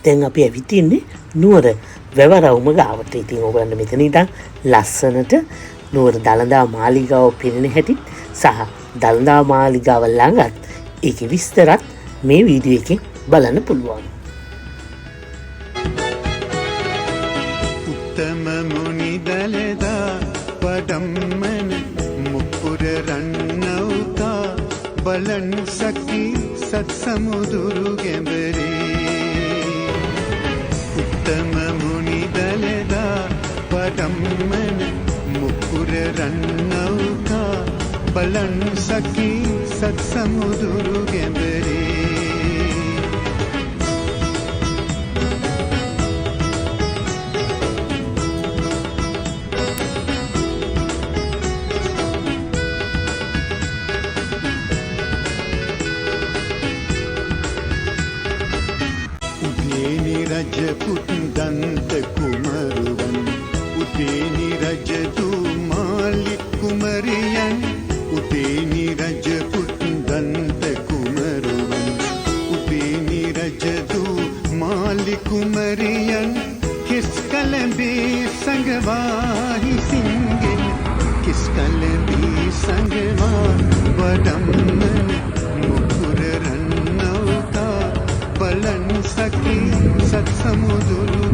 දැන් අපි ඇවිත් ඉන්නේ නුවර වැවරවුම ගාවට. ඉතින් ඔයගොල්ලන් මෙතන ඉඳන් ලස්සනට නුවර දළදා මාලිගාව පෙනෙන හැටි සහ දළදා මාලිගාව ළඟත් ඒකේ විස්තරත් මේ වීඩියෝ එකෙන් බලන්න පුළුවන්. උත්තම මුනි දළදා වඩම්මන මුපුර රන්නවුතා බලන් සකි සත් සමුදුරු ගැඹරේ. උත්තම මුනි දළදා වඩම්මන මුපුර රන්නවුතා බලන් සකි සත් සමුදුරු ගැඹරේ. රජපුත් දන්ත කුමරුවන් උදේනි රජදු මාලික් කුමරියන් උදේනි රජපුත් දන්ත කුමරුවන් උදේනි රජදු මාලික් කුමරියන් කිස් කලඹේ සංගවාහි සිංගෙන් කිස් කලඹේ සංගවා වඩම්මන මුකුර රන්නවුතා බලන් සකි සත් සමුදුරු